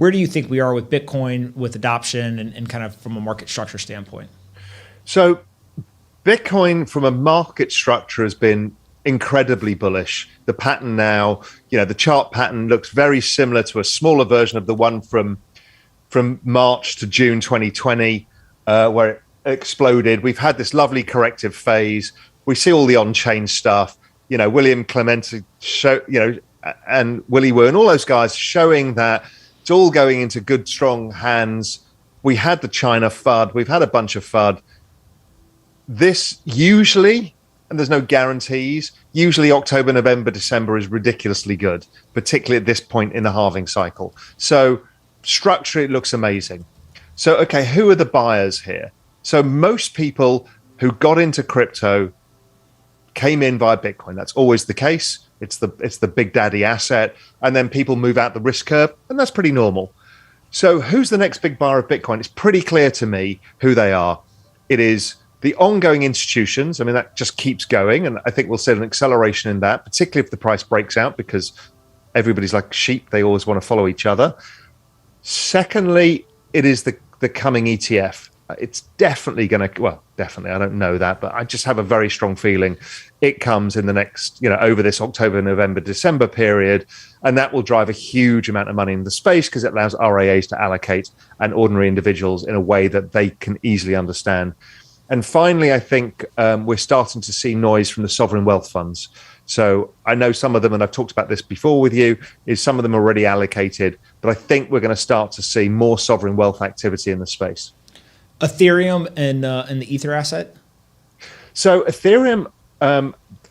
Where do you think we are with Bitcoin, with adoption, and kind of from a market structure standpoint? So Bitcoin from a market structure has been incredibly bullish. The pattern now, the chart pattern looks very similar to a smaller version of the one from March to June 2020, where it exploded. We've had this lovely corrective phase. We see all the on-chain stuff, William Clemente, and Willy Woo and all those guys showing that it's all going into good, strong hands. We had the China FUD. We've had a bunch of FUD. This usually, and there's no guarantees, usually October, November, December is ridiculously good, particularly at this point in the halving cycle. So structurally, it looks amazing. So, okay, who are the buyers here? So most people who got into crypto came in via Bitcoin. That's always the case. It's the big daddy asset. And then people move out the risk curve, and that's pretty normal. So who's the next big buyer of Bitcoin? It's pretty clear to me who they are. It is the ongoing institutions. I mean, that just keeps going. And I think we'll see an acceleration in that, particularly if the price breaks out, because everybody's like sheep. They always want to follow each other. Secondly, it is the coming ETF. It's definitely going to, well, definitely, I don't know that, but I just have a very strong feeling it comes in the next, over this October, November, December period. And that will drive a huge amount of money in the space because it allows RIAs to allocate and ordinary individuals in a way that they can easily understand. And finally, I think we're starting to see noise from the sovereign wealth funds. So I know some of them, and I've talked about this before with you, is some of them are already allocated, but I think we're going to start to see more sovereign wealth activity in the space. Ethereum and the Ether asset? So Ethereum,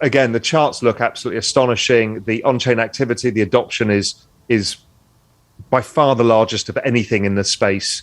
again, the charts look absolutely astonishing. The on-chain activity, the adoption is by far the largest of anything in the space.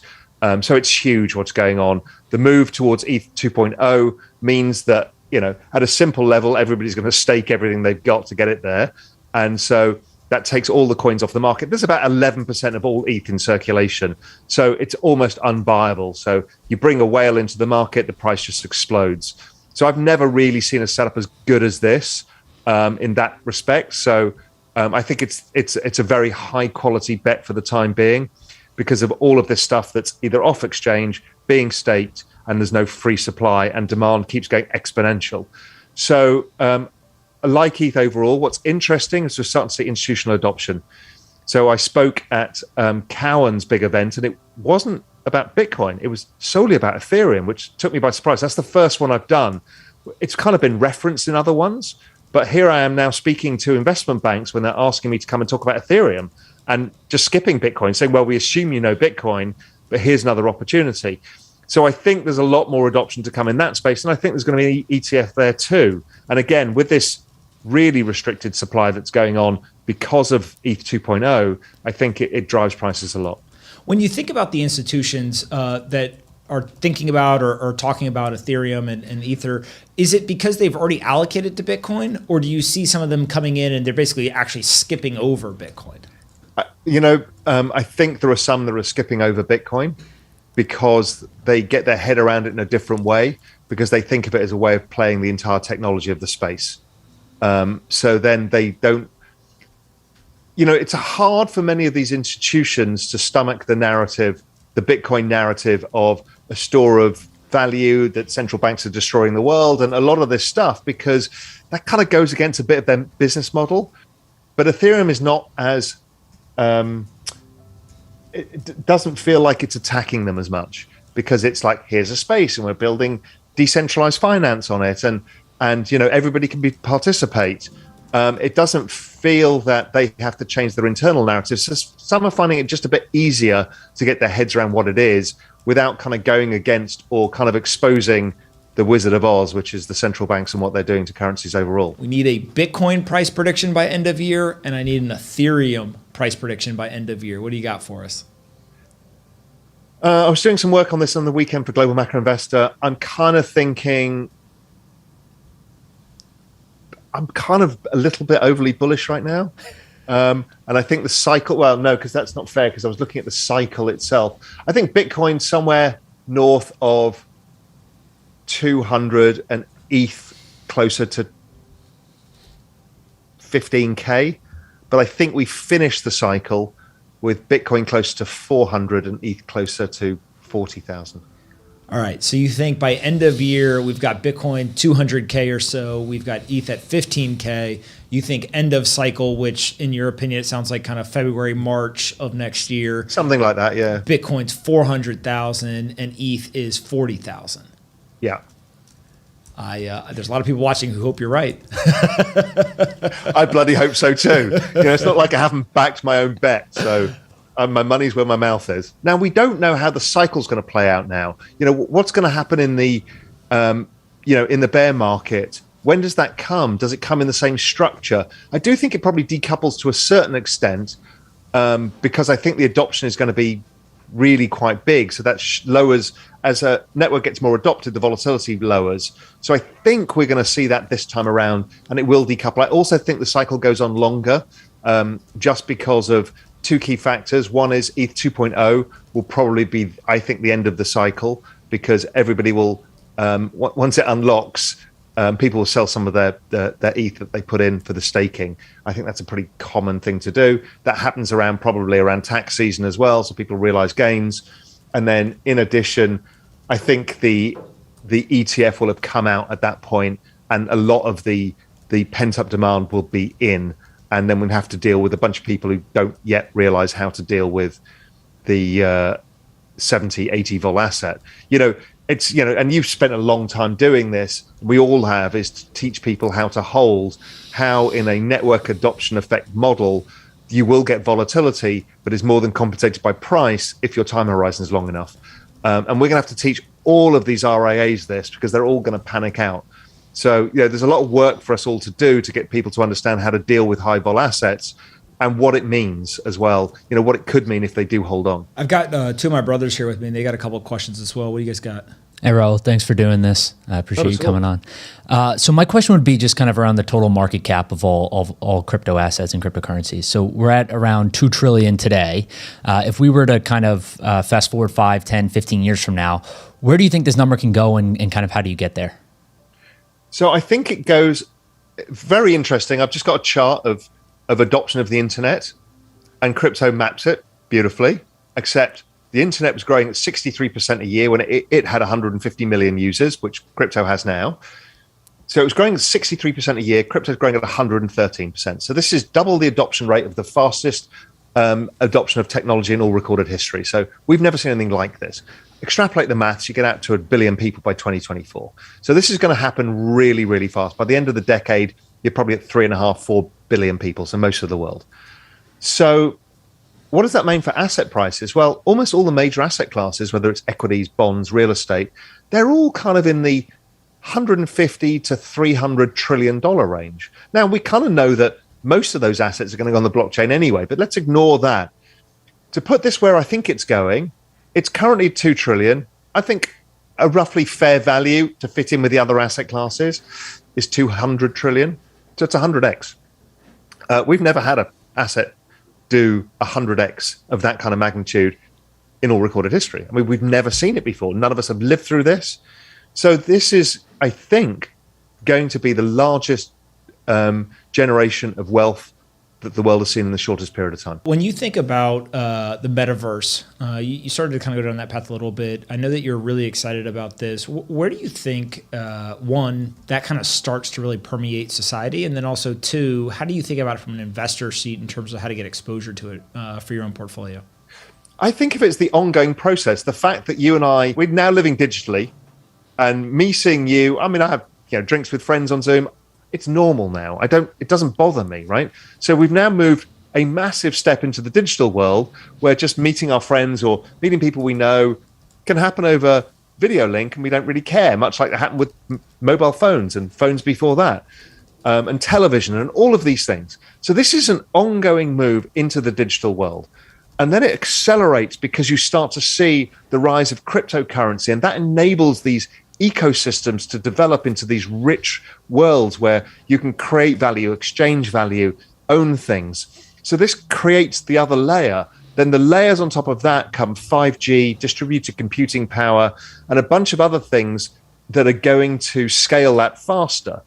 So it's huge what's going on. The move towards ETH 2.0 means that, at a simple level, everybody's going to stake everything they've got to get it there. And so that takes all the coins off the market. There's about 11% of all ETH in circulation. So it's almost unbuyable. So you bring a whale into the market, the price just explodes. So I've never really seen a setup as good as this in that respect. So I think it's a very high quality bet for the time being because of all of this stuff that's either off exchange, being staked, and there's no free supply, and demand keeps going exponential. So like ETH overall, what's interesting is we're starting to see institutional adoption. So I spoke at Cowen's big event, and it wasn't about Bitcoin. It was solely about Ethereum, which took me by surprise. That's the first one I've done. It's kind of been referenced in other ones, but here I am now speaking to investment banks when they're asking me to come and talk about Ethereum and just skipping Bitcoin, saying, well, we assume you know Bitcoin, but here's another opportunity. So I think there's a lot more adoption to come in that space, and I think there's going to be an ETF there too. And again, with this really restricted supply that's going on because of ETH 2.0, I think it drives prices a lot. When you think about the institutions that are thinking about or talking about Ethereum and Ether, is it because they've already allocated to Bitcoin, or do you see some of them coming in and they're basically actually skipping over Bitcoin? I think there are some that are skipping over Bitcoin because they get their head around it in a different way, because they think of it as a way of playing the entire technology of the space. So then they don't, it's hard for many of these institutions to stomach the narrative, the Bitcoin narrative of a store of value that central banks are destroying the world and a lot of this stuff, because that kind of goes against a bit of their business model. But Ethereum is not as, it doesn't feel like it's attacking them as much, because it's like, here's a space and we're building decentralized finance on it, and everybody can participate. It doesn't feel that they have to change their internal narratives. So some are finding it just a bit easier to get their heads around what it is without kind of going against or kind of exposing the Wizard of Oz, which is the central banks and what they're doing to currencies overall. We need a Bitcoin price prediction by end of year, and I need an Ethereum price prediction by end of year. What do you got for us? I was doing some work on this on the weekend for Global Macro Investor. I'm kind of thinking, I'm kind of a little bit overly bullish right now. And I think the cycle, well, no, because that's not fair, because I was looking at the cycle itself. I think Bitcoin somewhere north of 200 and ETH closer to 15K. But I think we finished the cycle with Bitcoin closer to 400 and ETH closer to 40,000. All right. So you think by end of year, we've got Bitcoin 200K or so. We've got ETH at 15K. You think end of cycle, which in your opinion, it sounds like kind of February, March of next year. Something like that, yeah. Bitcoin's 400,000 and ETH is 40,000. Yeah. There's a lot of people watching who hope you're right. I bloody hope so too. It's not like I haven't backed my own bet. So my money's where my mouth is. Now, we don't know how the cycle's going to play out now. What's going to happen in the, in the bear market? When does that come? Does it come in the same structure? I do think it probably decouples to a certain extent because I think the adoption is going to be really quite big. So that lowers, as a network gets more adopted, the volatility lowers. So I think we're going to see that this time around, and it will decouple. I also think the cycle goes on longer just because of two key factors. One is ETH 2.0 will probably be, I think, the end of the cycle because everybody will, once it unlocks, people will sell some of their ETH that they put in for the staking. I think that's a pretty common thing to do. That happens probably around tax season as well, so people realize gains. And then in addition, I think the ETF will have come out at that point, and a lot of the pent-up demand will be in. And then we'll have to deal with a bunch of people who don't yet realize how to deal with the 70, 80 vol asset. It's, and you've spent a long time doing this. We all have, is to teach people how to hold, how in a network adoption effect model, you will get volatility, but is more than compensated by price if your time horizon is long enough. And we're going to have to teach all of these RIAs this because they're all going to panic out. So, there's a lot of work for us all to do to get people to understand how to deal with high vol assets and what it means as well. What it could mean if they do hold on. I've got two of my brothers here with me, and they got a couple of questions as well. What do you guys got? Hey, Raoul, thanks for doing this. I appreciate you coming on. So my question would be just kind of around the total market cap of all crypto assets and cryptocurrencies. So we're at around 2 trillion today. If we were to kind of fast forward 5, 10, 15 years from now, where do you think this number can go and kind of how do you get there? So I think it goes very interesting. I've just got a chart of adoption of the internet, and crypto maps it beautifully, except the internet was growing at 63% a year when it had 150 million users, which crypto has now. So it was growing at 63% a year. Crypto is growing at 113%. So this is double the adoption rate of the fastest adoption of technology in all recorded history. So we've never seen anything like this. Extrapolate the maths, you get out to 1 billion people by 2024. So this is going to happen really, really fast. By the end of the decade, you're probably at 3.5, 4 billion people, so most of the world. So what does that mean for asset prices? Well, almost all the major asset classes, whether it's equities, bonds, real estate, they're all kind of in the 150 to $300 trillion range. Now, we kind of know that most of those assets are going to go on the blockchain anyway, but let's ignore that. To put this where I think it's going, it's currently 2 trillion. I think a roughly fair value to fit in with the other asset classes is 200 trillion. So it's 100x. We've never had an asset do 100x of that kind of magnitude in all recorded history. I mean, we've never seen it before. None of us have lived through this. So this is, I think, going to be the largest generation of wealth that the world has seen in the shortest period of time. When you think about the metaverse, you started to kind of go down that path a little bit. I know that you're really excited about this. Where do you think, one, that kind of starts to really permeate society? And then also, two, how do you think about it from an investor seat in terms of how to get exposure to it for your own portfolio? I think if it's the ongoing process, the fact that you and I, we're now living digitally, and me seeing you, I mean, I have drinks with friends on Zoom. It's normal now. It doesn't bother me, right? So we've now moved a massive step into the digital world where just meeting our friends or meeting people we know can happen over video link, and we don't really care, much like that happened with mobile phones and phones before that, and television and all of these things. So this is an ongoing move into the digital world. And then it accelerates because you start to see the rise of cryptocurrency, and that enables these ecosystems to develop into these rich worlds where you can create value, exchange value, own things. So this creates the other layer. Then the layers on top of that come 5G, distributed computing power, and a bunch of other things that are going to scale that faster.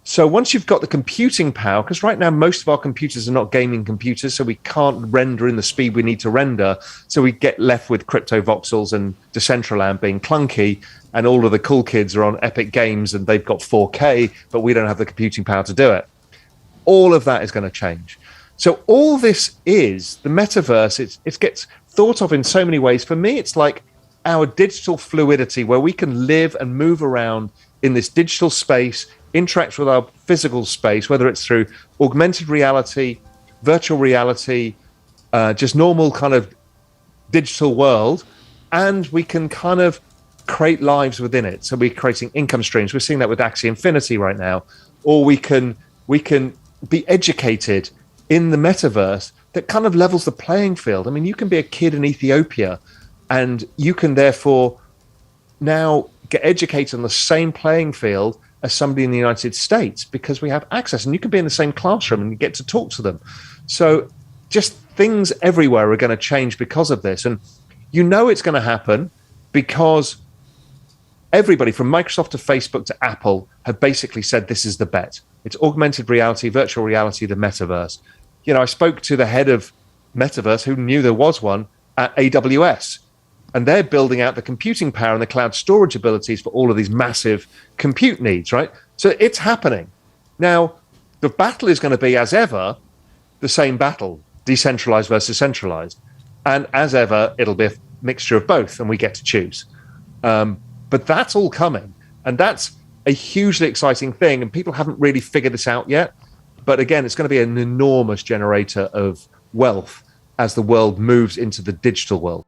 So once you've got the computing power, because right now most of our computers are not gaming computers, so we can't render in the speed we need to render. So we get left with crypto voxels and Decentraland being clunky, and all of the cool kids are on Epic Games and they've got 4K, but we don't have the computing power to do it. All of that is going to change. So all this is the metaverse. It gets thought of in so many ways. For me, it's like our digital fluidity, where we can live and move around in this digital space, interact with our physical space, whether it's through augmented reality, virtual reality, just normal kind of digital world, and we can kind of create lives within it. So we're creating income streams. We're seeing that with Axie Infinity right now. Or we can be educated in the metaverse that kind of levels the playing field. I mean, you can be a kid in Ethiopia and you can therefore now get educated on the same playing field as somebody in the United States, because we have access, and you can be in the same classroom and you get to talk to them. So just things everywhere are going to change because of this. And you know it's going to happen because everybody from Microsoft to Facebook to Apple have basically said this is the bet. It's augmented reality, virtual reality, the metaverse. You know, I spoke to the head of metaverse who knew there was one at AWS. And they're building out the computing power and the cloud storage abilities for all of these massive compute needs, right? So it's happening. Now, the battle is going to be, as ever, the same battle, decentralized versus centralized. And as ever, it'll be a mixture of both, and we get to choose. But that's all coming. And that's a hugely exciting thing. And people haven't really figured this out yet. But again, it's going to be an enormous generator of wealth as the world moves into the digital world.